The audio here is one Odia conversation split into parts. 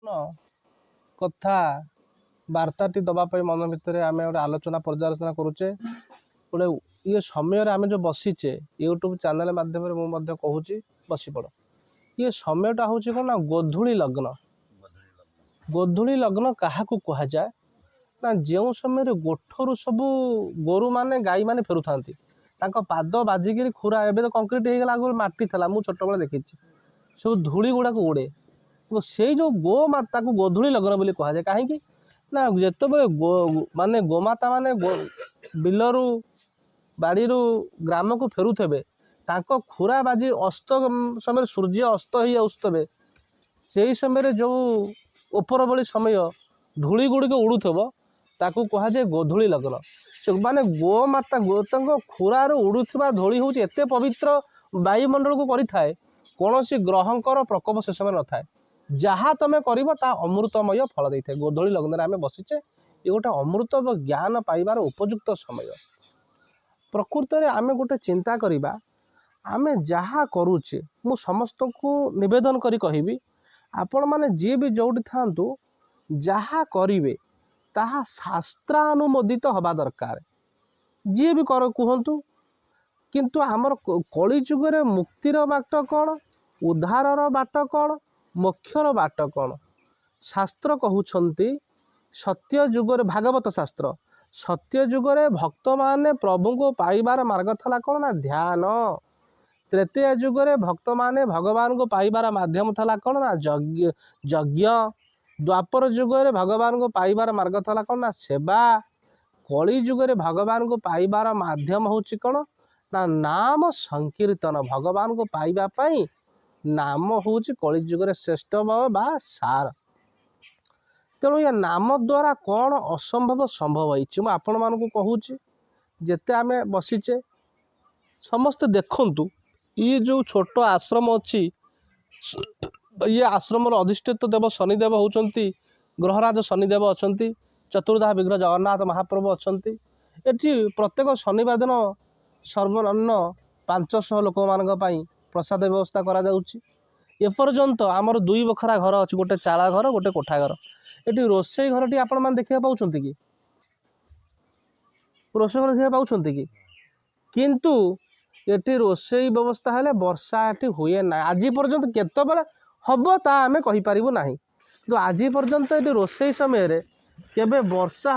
କଥା ବାର୍ତ୍ତାଟି ଦେବା ପାଇଁ ମନ ଭିତରେ ଆମେ ଗୋଟେ ଆଲୋଚନା ପର୍ଯ୍ୟାଲୋଚନା କରୁଛେ। ଗୋଟେ ଇଏ ସମୟରେ ଆମେ ଯେଉଁ ବସିଛେ ୟୁଟ୍ୟୁବ୍ ଚ୍ୟାନେଲ୍ ମାଧ୍ୟମରେ ମୁଁ ମଧ୍ୟ କହୁଛି ବସିପଡ଼। ଇଏ ସମୟଟା ହେଉଛି କ'ଣ ନା ଗୋଧୂଳି ଲଗ୍ନ। ଗୋଧୂଳି ଲଗ୍ନ କାହାକୁ କୁହାଯାଏ ନା ଯେଉଁ ସମୟରେ ଗୋଠରୁ ସବୁ ଗୋରୁମାନେ ଗାଈମାନେ ଫେରୁଥାନ୍ତି, ତାଙ୍କ ପାଦ ବାଜିକିରି ଖୁରା, ଏବେ ତ କଂକ୍ରିଟ୍ ହେଇଗଲା, ଆଗରୁ ମାଟି ଥିଲା, ମୁଁ ଛୋଟବେଳେ ଦେଖିଛି, ସବୁ ଧୂଳି ଗୁଡ଼ାକୁ ଉଡ଼େ। ସେଇ ଯେଉଁ ଗୋମାତାକୁ ଗୋଧୂଳି ଲଗ୍ନ ବୋଲି କୁହାଯାଏ। କାହିଁକି ନା ଯେତେବେଳେ ମାନେ ଗୋମାତା ମାନେ ବିଲରୁ ବାଡ଼ିରୁ ଗ୍ରାମକୁ ଫେରୁଥିବେ, ତାଙ୍କ ଖୁରା ବାଜି ଅସ୍ତ ସମୟରେ ସୂର୍ଯ୍ୟ ଅସ୍ତ ହେଇ ଆସୁଥିବେ, ସେଇ ସମୟରେ ଯେଉଁ ଉପର ଭଳି ସମୟ ଧୂଳି ଗୁଡ଼ିକ ଉଡ଼ୁଥିବ ତାକୁ କୁହାଯାଏ ଗୋଧୂଳି ଲଗ୍ନ। ମାନେ ଗୋମାତା ତାଙ୍କ ଖୁରାରୁ ଉଡ଼ୁଥିବା ଧୂଳି ହେଉଛି ଏତେ ପବିତ୍ର, ବାୟୁମଣ୍ଡଳକୁ କରିଥାଏ, କୌଣସି ଗ୍ରହଙ୍କର ପ୍ରକୋପ ସେ ସମୟରେ ନଥାଏ। ଯାହା ତମେ କରିବ ତାହା ଅମୃତମୟ ଫଳ ଦେଇଥାଏ। ଗୋଧୂଳି ଲଗ୍ନରେ ଆମେ ବସିଛେ, ଏ ଗୋଟେ ଅମୃତ ବା ଜ୍ଞାନ ପାଇବାର ଉପଯୁକ୍ତ ସମୟ। ପ୍ରକୃତରେ ଆମେ ଗୋଟେ ଚିନ୍ତା କରିବା, ଆମେ ଯାହା କରୁଛେ, ମୁଁ ସମସ୍ତଙ୍କୁ ନିବେଦନ କରି କହିବି, ଆପଣମାନେ ଯିଏ ବି ଯେଉଁଠି ଥାଆନ୍ତୁ, ଯାହା କରିବେ ତାହା ଶାସ୍ତ୍ରାନୁମୋଦିତ ହେବା ଦରକାର। ଯିଏ ବି କୁହନ୍ତୁ। କିନ୍ତୁ ଆମର କଳିଯୁଗରେ ମୁକ୍ତିର ବାଟ କ'ଣ, ଉଦ୍ଧାରର ବାଟ କ'ଣ, ମୋକ୍ଷର ବାଟ କ'ଣ? ଶାସ୍ତ୍ର କହୁଛନ୍ତି ସତ୍ୟ ଯୁଗରେ, ଭାଗବତ ଶାସ୍ତ୍ର, ସତ୍ୟ ଯୁଗରେ ଭକ୍ତମାନେ ପ୍ରଭୁଙ୍କୁ ପାଇବାର ମାର୍ଗ ଥିଲା କ'ଣ ନା ଧ୍ୟାନ। ତ୍ରେତୟା ଯୁଗରେ ଭକ୍ତମାନେ ଭଗବାନଙ୍କୁ ପାଇବାର ମାଧ୍ୟମ ଥିଲା କ'ଣ ନା ଯଜ୍ଞ। ଦ୍ୱାପର ଯୁଗରେ ଭଗବାନଙ୍କୁ ପାଇବାର ମାର୍ଗ ଥିଲା କ'ଣ ନା ସେବା। କଳି ଯୁଗରେ ଭଗବାନଙ୍କୁ ପାଇବାର ମାଧ୍ୟମ ହେଉଛି କ'ଣ ନା ନାମ ସଂକୀର୍ତ୍ତନ। ଭଗବାନଙ୍କୁ ପାଇବା ପାଇଁ ନାମ ହେଉଛି କଳି ଯୁଗରେ ଶ୍ରେଷ୍ଠ ବା ସାର। ତେଣୁ ଏ ନାମ ଦ୍ୱାରା କ'ଣ ଅସମ୍ଭବ ସମ୍ଭବ ହେଇଛି। ମୁଁ ଆପଣମାନଙ୍କୁ କହୁଛି, ଯେତେ ଆମେ ବସିଛେ ସମସ୍ତେ ଦେଖନ୍ତୁ, ଇଏ ଯେଉଁ ଛୋଟ ଆଶ୍ରମ ଅଛି, ଇଏ ଆଶ୍ରମର ଅଧିଷ୍ଠିତ ଦେବ ଶନିଦେବ ହେଉଛନ୍ତି, ଗ୍ରହରାଜ ଶନିଦେବ ଅଛନ୍ତି, ଚତୁର୍ଦ୍ଧା ବିଗ୍ରହ ଜଗନ୍ନାଥ ମହାପ୍ରଭୁ ଅଛନ୍ତି। ଏଠି ପ୍ରତ୍ୟେକ ଶନିବାର ଦିନ ସର୍ବନିମ୍ନ 500 ଲୋକମାନଙ୍କ ପାଇଁ ପ୍ରସାଦ ବ୍ୟବସ୍ଥା କରାଯାଉଛି। ଏପର୍ଯ୍ୟନ୍ତ ଆମର 2 ବଖରା ଘର ଅଛି, ଗୋଟେ ଚାଳ ଘର, ଗୋଟେ କୋଠା ଘର। ଏଠି ରୋଷେଇ ଘରଟି ଆପଣମାନେ ଦେଖିବାକୁ ପାଉଛନ୍ତି କି? ରୋଷେଇ ଘର ଦେଖିବାକୁ ପାଉଛନ୍ତି କି? କିନ୍ତୁ ଏଠି ରୋଷେଇ ବ୍ୟବସ୍ଥା ହେଲେ ବର୍ଷା ଏଠି ହୁଏ ନାହିଁ। ଆଜି ପର୍ଯ୍ୟନ୍ତ କେତେବେଳେ ହେବ ତା ଆମେ କହିପାରିବୁ ନାହିଁ। କିନ୍ତୁ ଆଜି ପର୍ଯ୍ୟନ୍ତ ଏଠି ରୋଷେଇ ସମୟରେ କେବେ ବର୍ଷା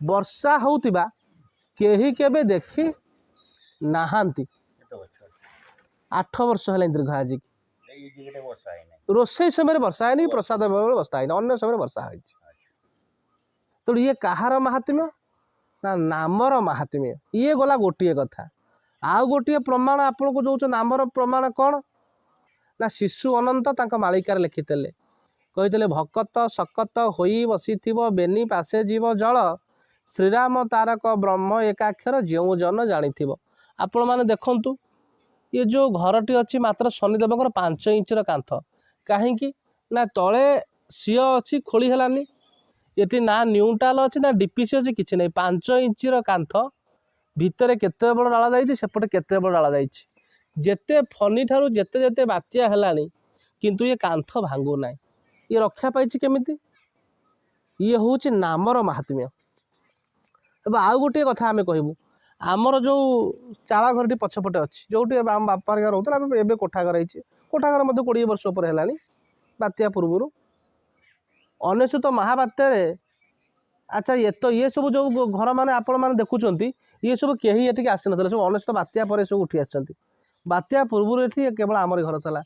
ବର୍ଷା ହେଉଥିବା କେହି କେବେ ଦେଖି ନାହାନ୍ତି। 8 ବର୍ଷ ହେଲାଣି ଦୀର୍ଘ ଆଜିକି। ରୋଷେଇ ସମୟରେ ବର୍ଷା ହେଇନି, ପ୍ରସାଦ ବେଳେ ବର୍ଷା ହେଇନି, ଅନ୍ୟ ସମୟରେ ବର୍ଷା ହେଇଛି। ତେଣୁ ଇଏ କାହାର ମାହାତ୍ମ୍ୟ ନା ନାମର ମାହାତ୍ମ୍ୟ। ଇଏ ଗଲା ଗୋଟିଏ କଥା। ଆଉ ଗୋଟିଏ ପ୍ରମାଣ ଆପଣଙ୍କୁ ଦେଉଛି। ନାମର ପ୍ରମାଣ କ'ଣ ନା ଶିଶୁ ଅନନ୍ତ ତାଙ୍କ ମାଳିକାରେ ଲେଖିଥିଲେ, କହିଥିଲେ ଭକତ ଶକତ ହୋଇ ବସିଥିବ ବେନି ପାଶେ ଯିବ ଜଳ, ଶ୍ରୀରାମ ତାରକ ବ୍ରହ୍ମ ଏକାକ୍ଷର ଯେଉଁ ଜନ ଜାଣିଥିବ। ଆପଣମାନେ ଦେଖନ୍ତୁ, ଏ ଯେଉଁ ଘରଟି ଅଛି ମାତ୍ର ଶନିଦେବଙ୍କର 5 ଇଞ୍ଚର କାନ୍ଥ। କାହିଁକି ନା ତଳେ ସିଅ ଅଛି, ଖୋଳି ହେଲାନି। ଏଠି ନା ନ୍ୟୁଟ୍ରାଲ ଅଛି ନା ଡିପିସି ଅଛି, କିଛି ନାହିଁ। 5 ଇଞ୍ଚର କାନ୍ଥ ଭିତରେ କେତେ ବଡ଼ ଡାଳ ଯାଇଛି, ସେପଟେ କେତେ ବଡ଼ ଡାଳ ଯାଇଛି। ଯେତେ ଫନି ଠାରୁ ଯେତେ ଯେତେ ବାତ୍ୟା ହେଲାଣି, କିନ୍ତୁ ଏ କାନ୍ଥ ଭାଙ୍ଗୁ ନାହିଁ। ଇଏ ରକ୍ଷା ପାଇଛି କେମିତି? ଇଏ ହେଉଛି ନାମର ମାହାତ୍ମ୍ୟ। ଏବେ ଆଉ ଗୋଟିଏ କଥା ଆମେ କହିବୁ, ଆମର ଯେଉଁ ଚାଳ ଘରଟି ପଛପଟେ ଅଛି, ଯେଉଁଠି ଆମ ବାପା ଘର ରହୁଥିଲା, ଏବେ କୋଠା ଘର ହେଇଛି। କୋଠା ଘର ମଧ୍ୟ 20 ବର୍ଷ ଉପରେ ହେଲାଣି। ବାତ୍ୟା ପୂର୍ବରୁ 99 ମହାବାତ୍ୟାରେ, ଆଚ୍ଛା ଇଏ ସବୁ ଯେଉଁ ଘରମାନେ ଆପଣମାନେ ଦେଖୁଛନ୍ତି, ଇଏ ସବୁ କେହି ଏଠିକି ଆସିନଥିଲେ, ସବୁ 99 ବାତ୍ୟା ପରେ ସବୁ ଉଠି ଆସିଛନ୍ତି। ବାତ୍ୟା ପୂର୍ବରୁ ଏଠି କେବଳ ଆମରି ଘର ଥିଲା,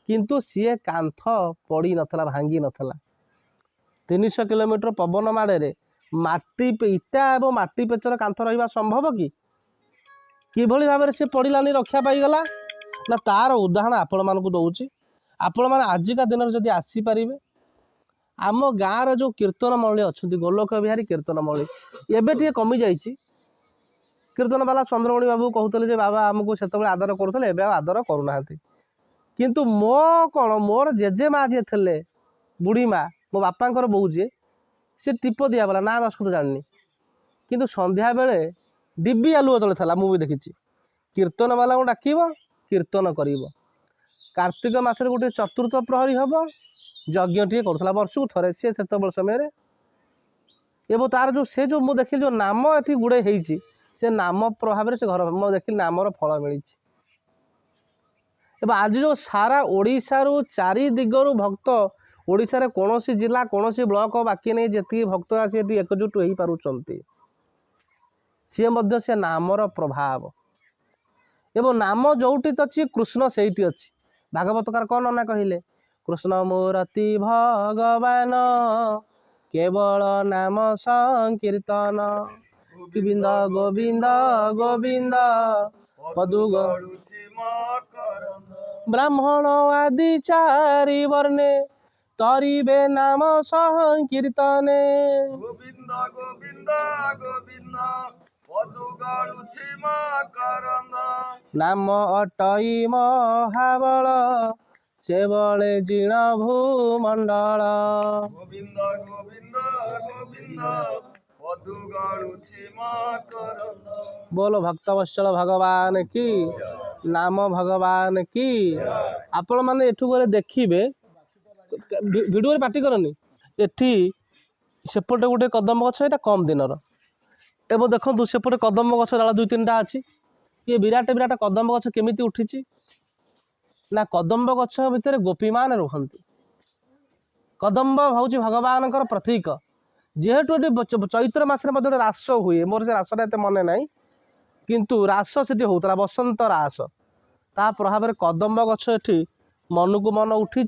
କିନ୍ତୁ ସିଏ କାନ୍ଥ ପଡ଼ି ନଥିଲା, ଭାଙ୍ଗି ନଥିଲା। 300 କିଲୋମିଟର ପବନ ମାଡ଼ରେ ମାଟି ଇଟା ଏବଂ ମାଟି ପେଚର କାନ୍ଥ ରହିବା ସମ୍ଭବ କି? କିଭଳି ଭାବରେ ସେ ପଡ଼ିଲାନି, ରକ୍ଷା ପାଇଗଲା? ନା ତାର ଉଦାହରଣ ଆପଣମାନଙ୍କୁ ଦେଉଛି। ଆପଣମାନେ ଆଜିକା ଦିନରେ ଯଦି ଆସିପାରିବେ, ଆମ ଗାଁର ଯେଉଁ କୀର୍ତ୍ତନମଣ୍ଡଳୀ ଅଛନ୍ତି, ଗୋଲକ ବିହାରୀ କୀର୍ତ୍ତନମଣ୍ଡଳୀ, ଏବେ ଟିକେ କମିଯାଇଛି। କୀର୍ତ୍ତନବାଲା ଚନ୍ଦ୍ରମଣି ବାବୁ କହୁଥିଲେ ଯେ ବାବା ଆମକୁ ସେତେବେଳେ ଆଦର କରୁଥିଲେ, ଏବେ ଆଉ ଆଦର କରୁନାହାନ୍ତି। କିନ୍ତୁ ମୋର ଜେଜେମା ଯିଏ ଥିଲେ, ବୁଢ଼ୀ ମା, ମୋ ବାପାଙ୍କର ବୋଉ ଯିଏ, ସେ ଟିପ ଦିଆବାଲା, ନା ଦଶକତ ଜାଣିନି, କିନ୍ତୁ ସନ୍ଧ୍ୟାବେଳେ ଡିବି ଆଲୁଅ ତଳେ ଥିଲା, ମୁଁ ବି ଦେଖିଛି। କୀର୍ତ୍ତନବାଲାଙ୍କୁ ଡାକିବ, କୀର୍ତ୍ତନ କରିବ। କାର୍ତ୍ତିକ ମାସରେ ଗୋଟେ ଚତୁର୍ଥ ପ୍ରହରୀ ହେବ, यज्ञ करुला वर्ष को थे सी से समय एवं तार जो से जो मुझे देखिली जो नाम ये गुड़े से नाम प्रभाव से घर मुझे देखिली नामर फल मिली एवं आज जो सारा ओडिशा रु चारि दिगरु भक्त ओडिशा रे कौन जिला कौन ब्लॉक बाकी नहीं जी भक्त आसी एकजुट हो पारुचंती सी से नामर प्रभाव एवं नाम जोटी अच्छी कृष्ण से अच्छी भागवतकार कौन ना कहले कृष्ण मूर्ति भगवान केवल नाम संकीर्तन गोविंद गोविंद गोविंद पदु ब्राह्मण आदि चारि वर्णे तरिबे नाम संकीर्तने गोविंद गोविंद गोविंद नाम अटई महाबल से बले जीर्ण भूमंडल गोविंद गोविंद गोविंद बोलो भक्तवत्सल भगवान की नाम भगवान की आपण माने एठू गले देखिबे वीडियो रे पार्टी करनी एठी सेपटे गोटे कदम गछ एटा कम दिनर एवं देखो सेपटे कदम गछ डाल दुई तीन टा अच्छी ये विराट विराट कदम गछ केमिति उठी ना कदम्ब गछ भितर गोपी मान रुहंती कदम्ब हूँ भगवान प्रतीक जेहेतु ये चैत्र मसरे रास हुए मोर से रासटा एत मन ना किंतु रास से होता बसंत रास ता प्रभाव में कदम्ब गछ एठी मन को मन उठी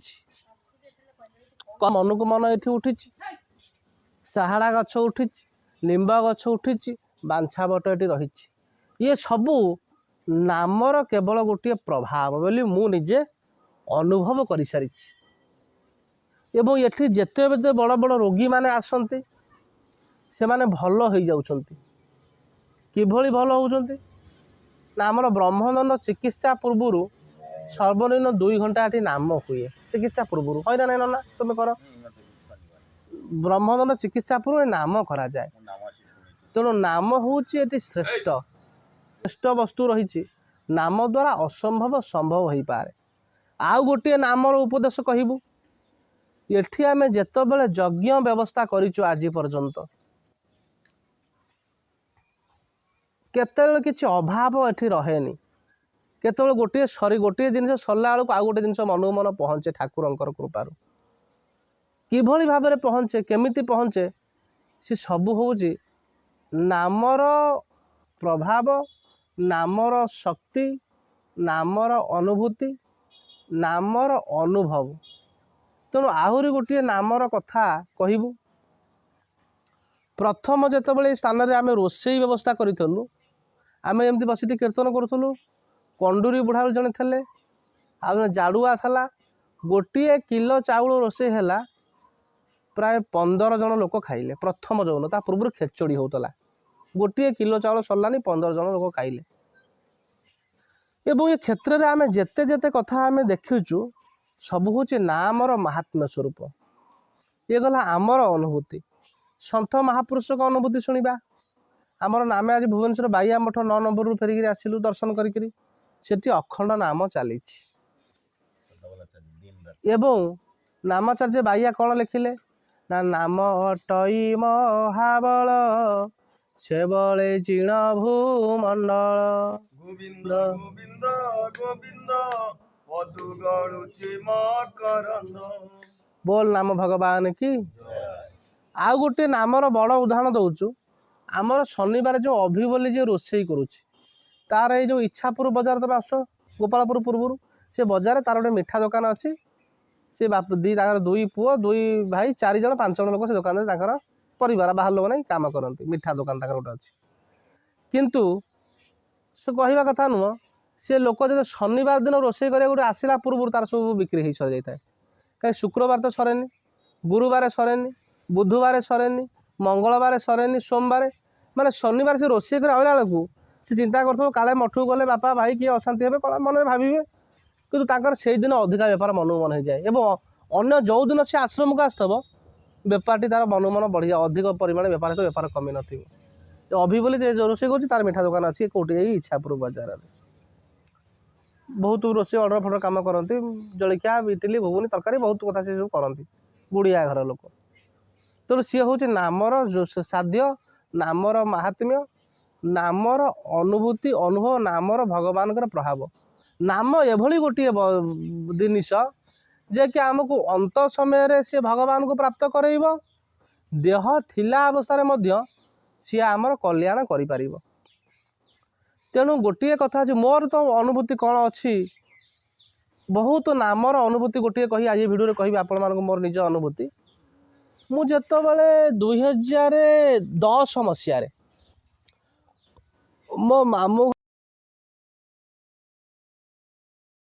मन को मन ये उठी साहाड़ा गछ उठी लिंब गछ उठी बांछा बट ये रही ये सबू नामर केवल गोटे प्रभाव बोली मु निजे अनुभव कर सारी एवं ये जिते बड़ बड़ रोगी माने आसंती से माने भल हो जाउछंती किभली भल होउछंती ना आमर ब्रह्मदंड चिकित्सा पूर्व सर्वनिम्न 2 घंटा ये नाम हुए चिकित्सा पूर्व है ना ना तुम कर ब्रह्मदंड चिकित्सा पूर्व नाम करा जाए तेणु नाम हूँ श्रेष्ठ श्रेष्ठ वस्तु रही नाम द्वारा असंभव संभव हो पारे आउ गोटे नामर उपदेश कहबू एठी आमे जेतबेले यज्ञ व्यवस्था करिचु आज पर्यंत केतेबेले किछि अभाव एठी रहेनी केतेबेले गोटे सरी गोटे जिनिस सरला बेलू आउ गोटे जिनिस मन मन पहुँचे ठाकुरंकर कृपारू किभली भाव में पहुँचे केमिति पहुँचे सी सबू हूँ नामर प्रभाव नामर शक्ति नामर अनुभूति नामर अनुभव तेणु आहरी गोटे नामर कथा कहबू प्रथम जितेबाला स्थान में आम रोषे व्यवस्था करूँ आम एमती बस कीर्तन करूँ कंडूरी बुढ़ा जड़े थे आ जाड़ुआ था गोटे किलो चाउल रोषे है प्राय 15 जन लोक खाइले प्रथम जौन ता पूर्व खेचड़ी होता गोटे किलो चाउल सरलानी 15 जन लोक खाइले एवं ये क्षेत्र में आम जेते जेते कथा आम देखुचु सब हूँ नामर महात्म्य स्वरूप ये गला आमर अनुभूति सन्थ महापुरुष का अनुभूति शुणा आमर नाम आज भुवनेश्वर बाइया मठ 9 नंबर फेरिक आसिलु दर्शन करी सेठी अखंड नाम चली एवं नामाचार्य बाइया कौन लिखिले ना नाम अटई महाबल से बले जीर्ण भूमंडल गोविंद गोविंद गोविंद पदु गड़ुछि मकरंद बोल नाम भगवान की आउ गोटे नामर बड़ उदाहरण दउचु आमर शनिवार जो अभि बोली जो रोषे करुछि तार ये जो इच्छापुर बजार तुम आस गोपालपुर पूर्व से बजार तार गोटे मिठा दुकान अच्छी से बाप दुई पुओ 2 भाई 4 जन 5 जन लोक से दुकान परिवार बाहर लोक नहीं काम करती मिठा दुकान गोटे अच्छी किंतु से कहवा कथा नुह से लोक जो शनिवार दिन रोषे कर गोटे आसला पूर्व तार सब बिक्री हो सर जाए कहीं शुक्रवार तो सरेनि गुरुवार सरेनि बुधवार सरेनि मंगलवार सरेनि सोमवार माने शनिवार से रोषे कर आइला बेलू से चिंता कर काले मठू गले बापा भाई किए अशांति हे मन में भावे किंतु से दिन अधिका बेपार मन मन हो जाए एवं अन्य जो दिन से आश्रम को आसव बेपारटी तार मन मन बढ़िया अधिक परिमाण बेपार तो बेपार कमी नथिबो अभि बोली रोषे कर तार मिठा दुकान अच्छी कौटी इच्छापुर बजार बहुत रोषे अर्डर फर्डर कम करती जलखिया इटिली घुगुनी तरकारी बहुत कथा से सब करती गुड़िया घर लोक तेणु सी हूँ नामर साध्य नामर महात्म्य नामर अनुभूति अनुभव नामर भगवान प्रभाव नाम एभली गोटे जिनिष जे कि आमको अंत समय सी भगवान को प्राप्त करइब देह थिला अवस्था सी आमर कल्याण करि तेणु गोटे कथा मोर तो अनुभूति कौन अच्छी बहुत नामर अनुभूति गोटे कही आज भिडियो कहि आपण मानक मोर निज अनुभूति मु जेतबेले 2010 मसीह मो मामू